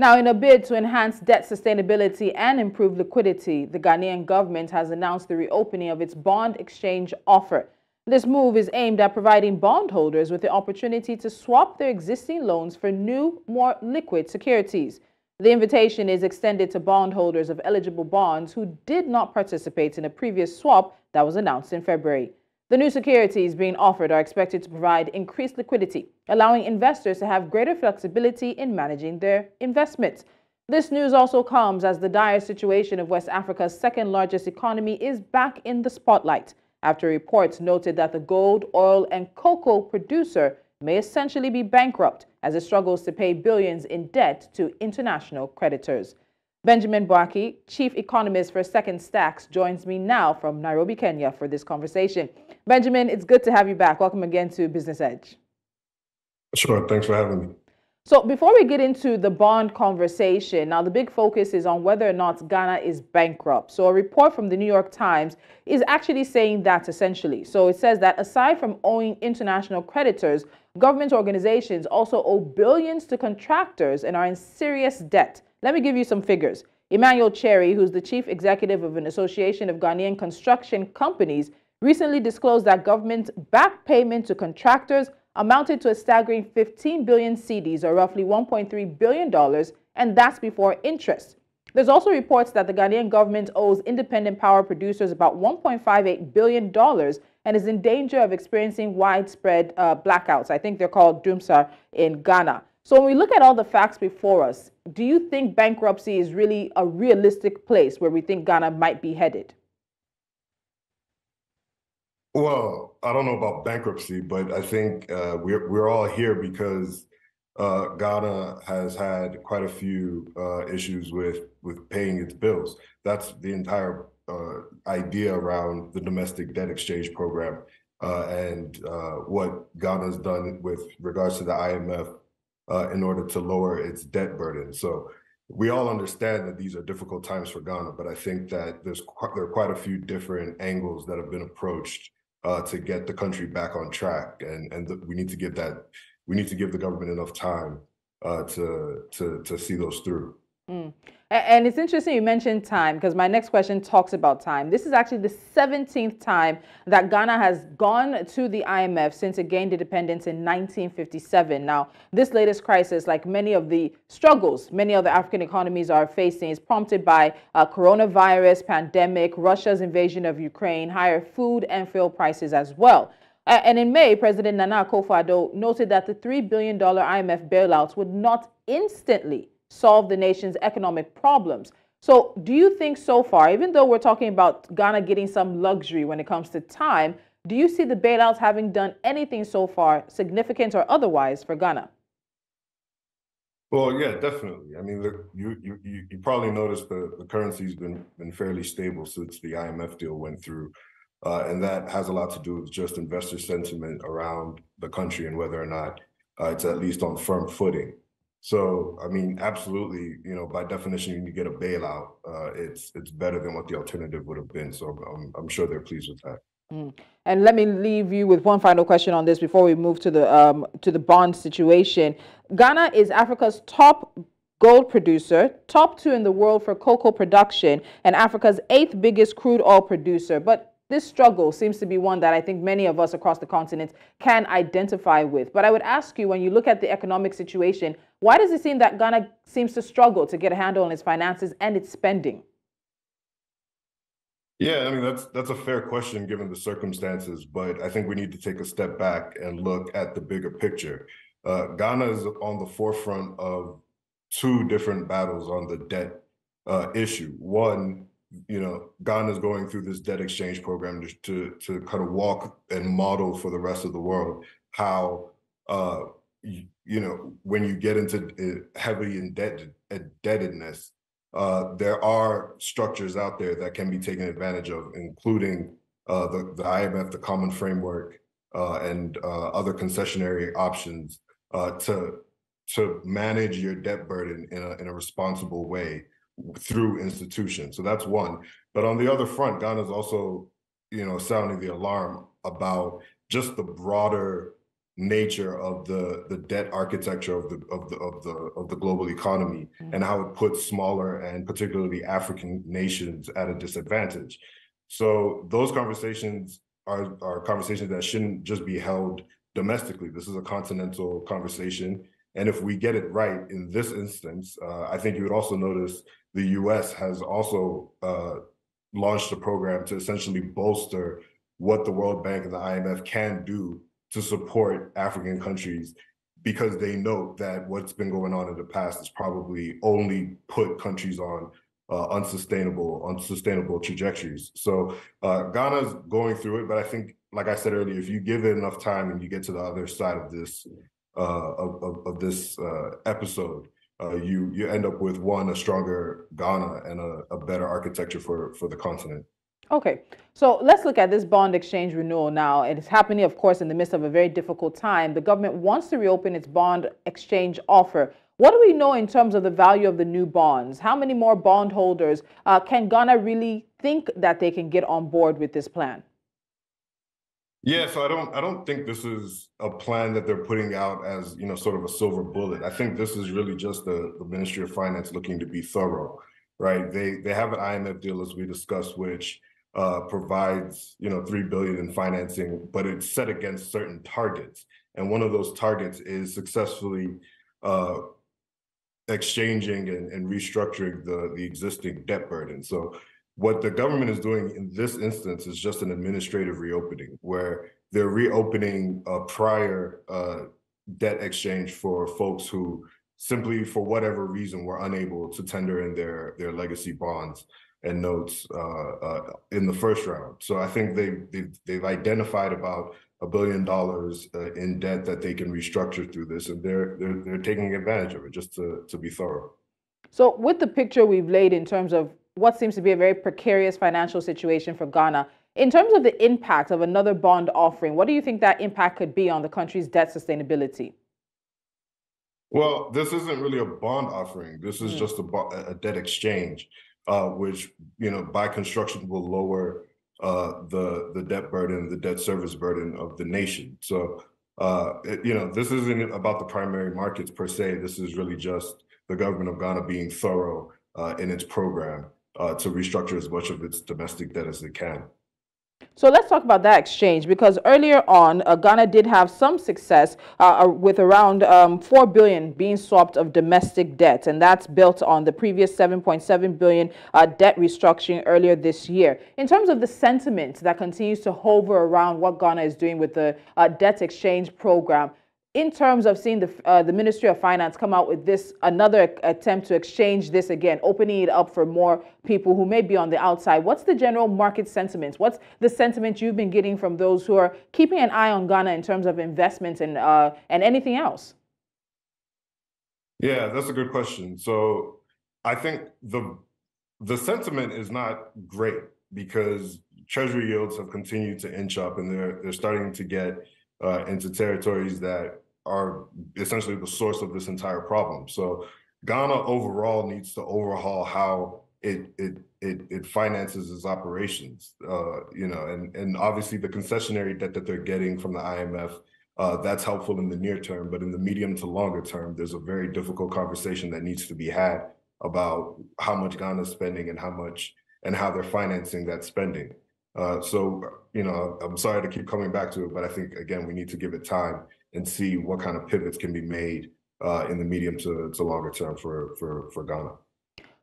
Now, in a bid to enhance debt sustainability and improve liquidity, the Ghanaian government has announced the reopening of its bond exchange offer. This move is aimed at providing bondholders with the opportunity to swap their existing loans for new, more liquid securities. The invitation is extended to bondholders of eligible bonds who did not participate in a previous swap that was announced in February. The new securities being offered are expected to provide increased liquidity, allowing investors to have greater flexibility in managing their investments. This news also comes as the dire situation of West Africa's second largest economy is back in the spotlight, after reports noted that the gold, oil, and cocoa producer may essentially be bankrupt as it struggles to pay billions in debt to international creditors. Benjamin Boachie, chief economist for SecondSTAX, joins me now from Nairobi, Kenya for this conversation. Benjamin, it's good to have you back. Welcome again to Business Edge. Sure, thanks for having me. So before we get into the bond conversation, now the big focus is on whether or not Ghana is bankrupt. So a report from the New York Times is actually saying that essentially. So it says that aside from owing international creditors, government organizations also owe billions to contractors and are in serious debt. Let me give you some figures. Emmanuel Cherry, who's the chief executive of an association of Ghanaian construction companies, recently disclosed that government back payment to contractors amounted to a staggering 15 billion cedis, or roughly $1.3 billion, and that's before interest. There's also reports that the Ghanaian government owes independent power producers about $1.58 billion and is in danger of experiencing widespread blackouts. I think they're called doomsar in Ghana. So when we look at all the facts before us, do you think bankruptcy is really a realistic place where we think Ghana might be headed? Well, I don't know about bankruptcy, but I think we're all here because Ghana has had quite a few issues with paying its bills. That's the entire idea around the domestic debt exchange program and what Ghana's done with regards to the IMF in order to lower its debt burden. So we all understand that these are difficult times for Ghana, but I think that there are quite a few different angles that have been approached to get the country back on track, and we need to give the government enough time to see those through. And it's interesting you mentioned time, because my next question talks about time. This is actually the 17th time that Ghana has gone to the IMF since it gained independence in 1957. Now, this latest crisis, like many of the struggles many other African economies are facing, is prompted by a coronavirus pandemic, Russia's invasion of Ukraine, higher food and fuel prices as well. And in May, President Nana Akufo-Addo noted that the $3 billion IMF bailouts would not instantly solve the nation's economic problems. So do you think so far, even though we're talking about Ghana getting some luxury when it comes to time, do you see the bailouts having done anything so far, significant or otherwise, for Ghana? Well, yeah, definitely. I mean, look, you probably noticed the currency's been fairly stable since the IMF deal went through. And that has a lot to do with just investor sentiment around the country and whether or not it's at least on firm footing. So, I mean, absolutely, by definition, when you get a bailout, it's better than what the alternative would have been. So I'm sure they're pleased with that. And let me leave you with one final question on this before we move to the bond situation. Ghana is Africa's top gold producer, top 2 in the world for cocoa production, and Africa's 8th biggest crude oil producer. But this struggle seems to be one that I think many of us across the continent can identify with. But I would ask you, when you look at the economic situation, why does it seem that Ghana seems to struggle to get a handle on its finances and its spending? Yeah, I mean, that's a fair question given the circumstances, but I think we need to take a step back and look at the bigger picture. Ghana is on the forefront of 2 different battles on the debt issue. One, Ghana is going through this debt exchange program to kind of walk and model for the rest of the world how, when you get into heavy indebtedness, there are structures out there that can be taken advantage of, including the IMF, the Common Framework, and other concessionary options to manage your debt burden in a responsible way through institutions. So that's one. But on the other front, Ghana is also, sounding the alarm about just the broader nature of the debt architecture of the global economy and how it puts smaller and particularly African nations at a disadvantage. So those conversations are conversations that shouldn't just be held domestically. This is a continental conversation. And if we get it right in this instance, I think you would also notice the US has also launched a program to essentially bolster what the World Bank and the IMF can do to support African countries, because they know that what's been going on in the past has probably only put countries on unsustainable trajectories. So Ghana's going through it, but I think, like I said earlier, if you give it enough time and you get to the other side of this episode, you end up with a stronger Ghana and a better architecture for the continent. Okay, so let's look at this bond exchange renewal now. It is happening, of course, in the midst of a very difficult time. The government wants to reopen its bond exchange offer. What do we know in terms of the value of the new bonds? How many more bondholders can Ghana really think that they can get on board with this plan? Yeah, so I don't think this is a plan that they're putting out as, sort of a silver bullet. I think this is really just the Ministry of Finance looking to be thorough, right? They have an IMF deal, as we discussed, which provides, $3 billion in financing, but it's set against certain targets. And one of those targets is successfully exchanging and restructuring the existing debt burden. So what the government is doing in this instance is just an administrative reopening, where they're reopening a prior debt exchange for folks who simply, for whatever reason, were unable to tender in their legacy bonds and notes in the first round. So I think they've identified about $1 billion in debt that they can restructure through this, and they're taking advantage of it just to be thorough. So with the picture we've laid in terms of what seems to be a very precarious financial situation for Ghana, in terms of the impact of another bond offering, what do you think that impact could be on the country's debt sustainability? Well, this isn't really a bond offering. This is just a debt exchange, which, by construction will lower the debt burden, the debt service burden of the nation. So, this isn't about the primary markets per se. This is really just the government of Ghana being thorough in its program to restructure as much of its domestic debt as it can. So let's talk about that exchange, because earlier on, Ghana did have some success with around 4 billion being swapped of domestic debt, and that's built on the previous 7.7 billion debt restructuring earlier this year. In terms of the sentiment that continues to hover around what Ghana is doing with the debt exchange program, in terms of seeing the Ministry of Finance come out with another attempt to exchange this again, opening it up for more people who may be on the outside, what's the general market sentiment? What's the sentiment you've been getting from those who are keeping an eye on Ghana in terms of investments and anything else? Yeah, that's a good question. So I think the sentiment is not great because Treasury yields have continued to inch up, and they're starting to get into territories that are essentially the source of this entire problem. So Ghana overall needs to overhaul how it finances its operations. And obviously the concessionary debt that they're getting from the IMF, that's helpful in the near term, but in the medium to longer term, there's a very difficult conversation that needs to be had about how much Ghana is spending and how they're financing that spending. So, I'm sorry to keep coming back to it, but I think, again, we need to give it time and see what kind of pivots can be made in the medium to longer term for Ghana.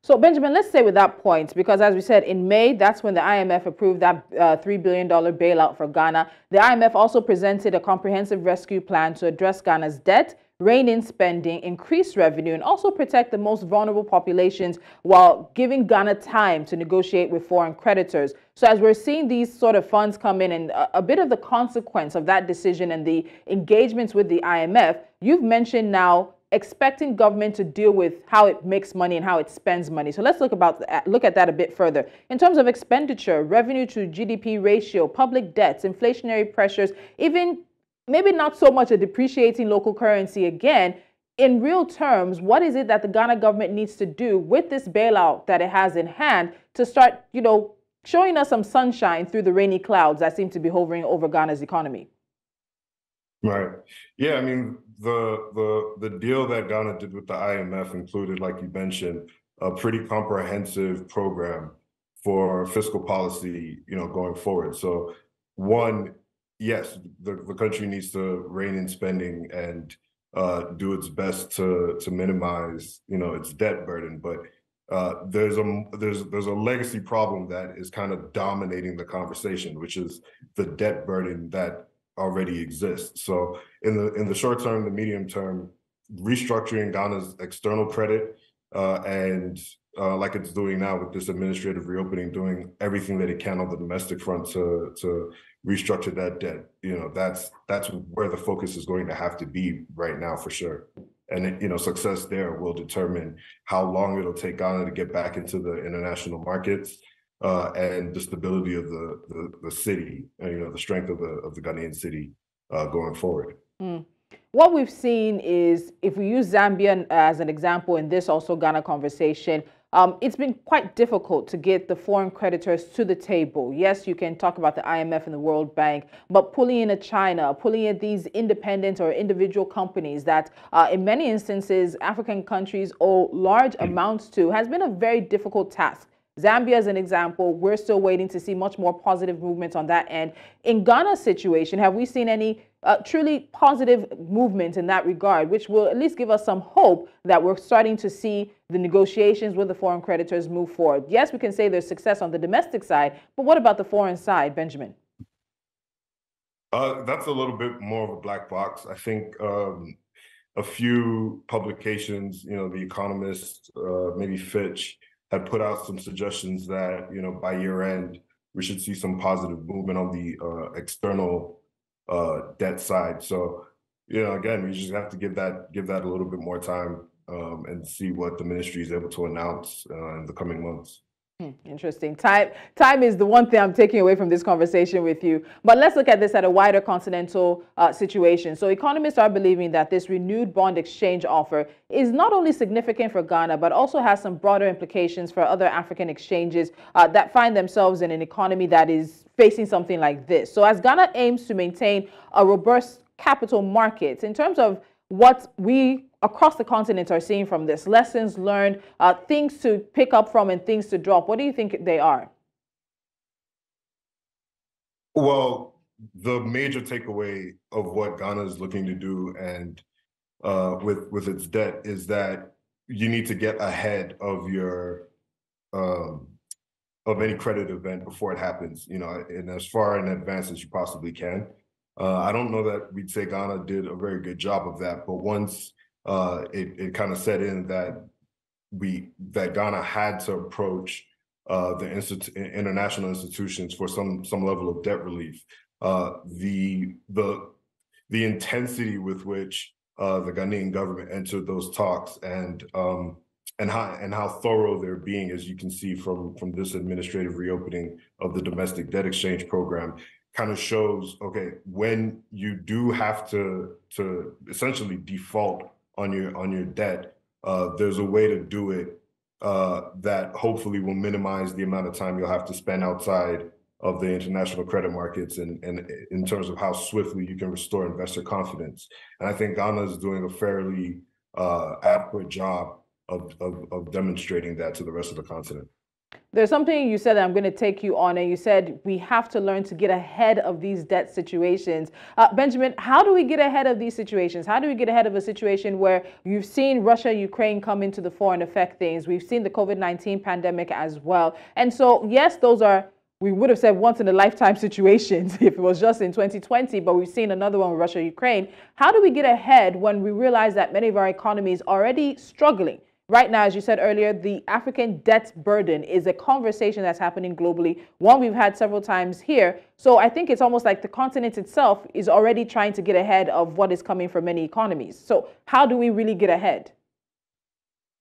So, Benjamin, let's stay with that point, because as we said, in May, that's when the IMF approved that $3 billion bailout for Ghana. The IMF also presented a comprehensive rescue plan to address Ghana's debt, rein in spending, increase revenue, and also protect the most vulnerable populations while giving Ghana time to negotiate with foreign creditors. So as we're seeing these sort of funds come in, and a bit of the consequence of that decision and the engagements with the IMF, you've mentioned now expecting government to deal with how it makes money and how it spends money. So let's look at that a bit further. In terms of expenditure, revenue to GDP ratio, public debts, inflationary pressures, even maybe not so much a depreciating local currency again, in real terms, what is it that the Ghana government needs to do with this bailout that it has in hand to start, showing us some sunshine through the rainy clouds that seem to be hovering over Ghana's economy? Right. Yeah, I mean the deal that Ghana did with the IMF included, like you mentioned, a pretty comprehensive program for fiscal policy, going forward. So one, yes, the country needs to rein in spending and do its best to minimize, its debt burden. But there's a legacy problem that is kind of dominating the conversation, which is the debt burden that already exists. So in the short term, the medium term, restructuring Ghana's external credit and like it's doing now with this administrative reopening, doing everything that it can on the domestic front to restructure that debt. That's where the focus is going to have to be right now for sure. And success there will determine how long it'll take Ghana to get back into the international markets and the stability of the city, the strength of the Ghanaian city going forward. Mm. What we've seen is, if we use Zambia as an example in this also Ghana conversation, it's been quite difficult to get the foreign creditors to the table. Yes, you can talk about the IMF and the World Bank, but pulling in a China, pulling in these independent or individual companies that in many instances African countries owe large amounts to has been a very difficult task. Zambia, as an example, we're still waiting to see much more positive movement on that end. In Ghana's situation, have we seen any truly positive movement in that regard, which will at least give us some hope that we're starting to see the negotiations with the foreign creditors move forward? Yes, we can say there's success on the domestic side, but what about the foreign side, Benjamin? That's a little bit more of a black box. I think a few publications, the Economist, maybe Fitch, had put out some suggestions that, by year end, we should see some positive movement on the external debt side. So, again, we just have to give that a little bit more time and see what the ministry is able to announce in the coming months. Interesting. Time is the one thing I'm taking away from this conversation with you. But let's look at this at a wider continental situation. So economists are believing that this renewed bond exchange offer is not only significant for Ghana, but also has some broader implications for other African exchanges that find themselves in an economy that is facing something like this. So as Ghana aims to maintain a robust capital markets, in terms of what we across the continent are seeing from this, lessons learned, things to pick up from and things to drop, what do you think they are? Well, the major takeaway of what Ghana is looking to do and with its debt is that you need to get ahead of your of any credit event before it happens, and as far in advance as you possibly can. I don't know that we'd say Ghana did a very good job of that, but once it kind of set in that Ghana had to approach the international institutions for some level of debt relief. The intensity with which the Ghanaian government entered those talks and how thorough they're being, as you can see from this administrative reopening of the domestic debt exchange program, kind of shows, okay, when you do have to essentially default on your debt, there's a way to do it that hopefully will minimize the amount of time you'll have to spend outside of the international credit markets and in terms of how swiftly you can restore investor confidence. And I think Ghana is doing a fairly adequate job of demonstrating that to the rest of the continent. There's something you said that I'm going to take you on, and you said we have to learn to get ahead of these debt situations. Benjamin, how do we get ahead of these situations? How do we get ahead of a situation where you've seen Russia, Ukraine come into the fore and affect things? We've seen the COVID-19 pandemic as well. And so, yes, those are, we would have said once in a lifetime situations if it was just in 2020, but we've seen another one with Russia, Ukraine. How do we get ahead when we realize that many of our economies are already struggling? Right now, as you said earlier, the African debt burden is a conversation that's happening globally, one we've had several times here. So I think it's almost like the continent itself is already trying to get ahead of what is coming for many economies. So how do we really get ahead?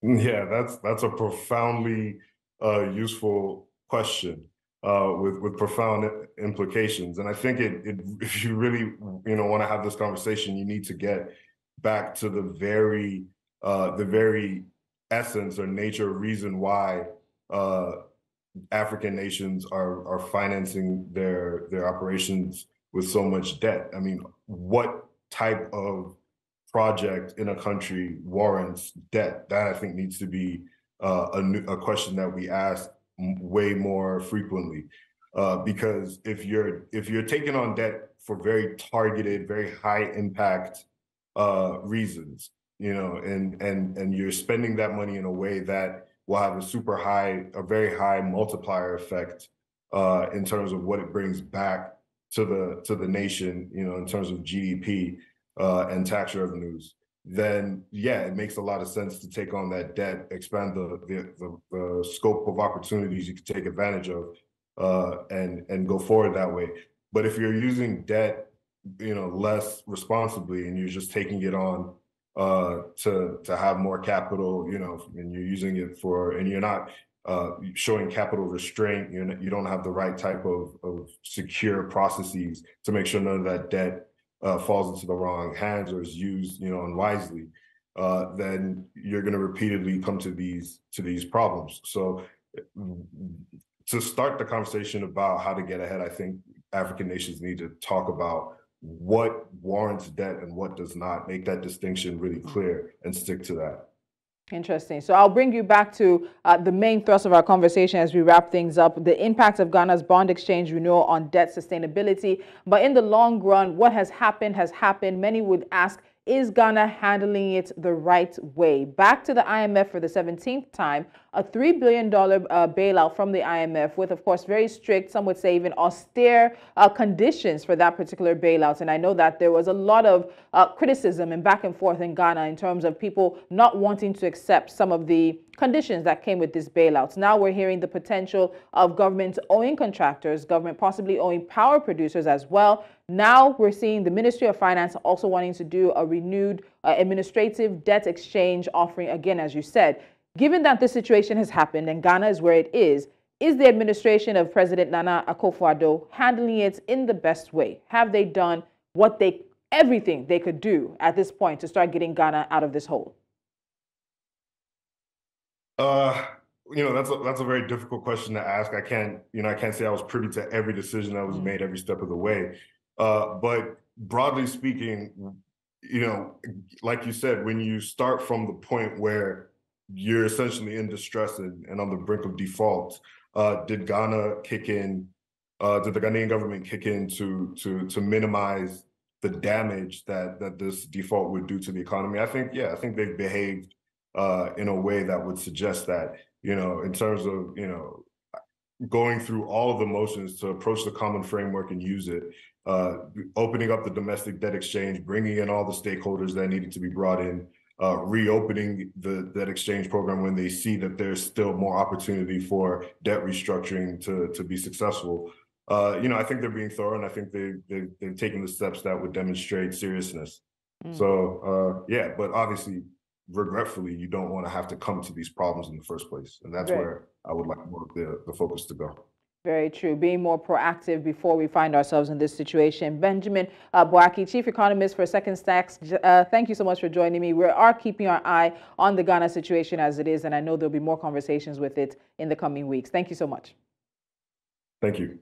Yeah, that's a profoundly useful question with profound implications. And I think if you really want to have this conversation, you need to get back to the very essence or nature reason why African nations are financing their operations with so much debt. I mean, what type of project in a country warrants debt? That I think needs to be a question that we ask way more frequently, because if you're taking on debt for very targeted, very high impact reasons, and you're spending that money in a way that will have a very high multiplier effect in terms of what it brings back to the nation, in terms of GDP and tax revenues, then yeah, it makes a lot of sense to take on that debt, expand the scope of opportunities you can take advantage of, and go forward that way. But if you're using debt, less responsibly, and you're just taking it on to have more capital, and you're using it and you're not showing capital restraint, you don't have the right type of secure processes to make sure none of that debt falls into the wrong hands or is used, unwisely, then you're going to repeatedly come to these problems. So to start the conversation about how to get ahead, I think African nations need to talk about what warrants debt and what does not, make that distinction really clear and stick to that. Interesting. So I'll bring you back to the main thrust of our conversation as we wrap things up, the impact of Ghana's bond exchange renewal on debt sustainability. But in the long run, what has happened has happened. Many would ask, is Ghana handling it the right way? Back to the IMF for the 17th time, a $3 billion bailout from the IMF with, of course, very strict, some would say even austere conditions for that particular bailout. And I know that there was a lot of criticism and back and forth in Ghana in terms of people not wanting to accept some of the conditions that came with this bailout. Now we're hearing the potential of government owing contractors, government possibly owing power producers as well. Now we're seeing the Ministry of Finance also wanting to do a renewed administrative debt exchange offering, again, as you said. Given that this situation has happened and Ghana is where it is the administration of President Nana Akufo-Addo handling it in the best way? Have they done everything they could do at this point to start getting Ghana out of this hole? That's a very difficult question to ask. I can't say I was privy to every decision that was made every step of the way. But broadly speaking, like you said, when you start from the point where you're essentially in distress and on the brink of default, did Ghana kick in? Did the Ghanaian government kick in to minimize the damage that this default would do to the economy? I think they've behaved in a way that would suggest that, in terms of, going through all of the motions to approach the common framework and use it, opening up the domestic debt exchange, bringing in all the stakeholders that needed to be brought in, reopening the debt exchange program when they see that there's still more opportunity for debt restructuring to be successful. I think they're being thorough, and I think they've taken the steps that would demonstrate seriousness. So, yeah, but obviously, regretfully, you don't want to have to come to these problems in the first place. And that's where I would like more of the focus to go. Very true. Being more proactive before we find ourselves in this situation. Benjamin Boachie, Chief Economist for SecondSTAX, thank you so much for joining me. We are keeping our eye on the Ghana situation as it is, and I know there'll be more conversations with it in the coming weeks. Thank you so much. Thank you.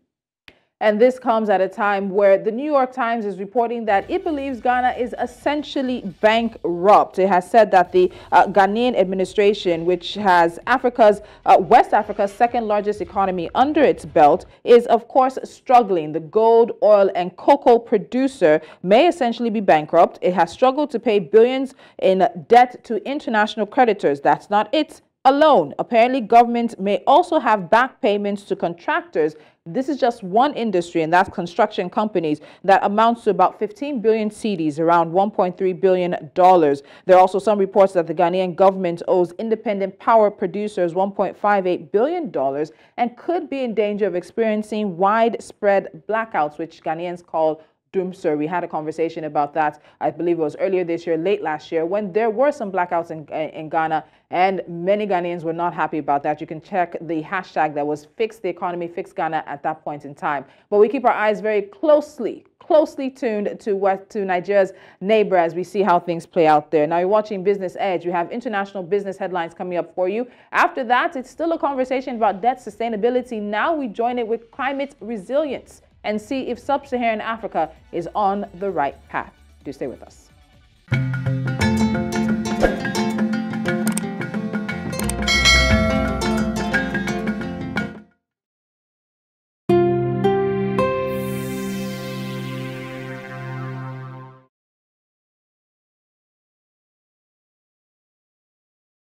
And this comes at a time where the New York Times is reporting that it believes Ghana is essentially bankrupt. It has said that the Ghanaian administration, which has West Africa's second largest economy under its belt, is of course struggling. The gold, oil, and cocoa producer may essentially be bankrupt. It has struggled to pay billions in debt to international creditors. That's not it alone. Apparently, government may also have back payments to contractors. This is just one industry, and that's construction companies, that amounts to about 15 billion cedis, around $1.3 billion. There are also some reports that the Ghanaian government owes independent power producers $1.58 billion and could be in danger of experiencing widespread blackouts, which Ghanaians call doomsday. We had a conversation about that, I believe it was earlier this year, late last year, when there were some blackouts in Ghana, and many Ghanaians were not happy about that. You can check the hashtag that was Fix the Economy, Fix Ghana at that point in time. But we keep our eyes very closely tuned to Nigeria's neighbor as we see how things play out there. Now you're watching Business Edge. You have international business headlines coming up for you. After that, it's still a conversation about debt sustainability. Now we join it with climate resilience and see if sub-Saharan Africa is on the right path. Do stay with us.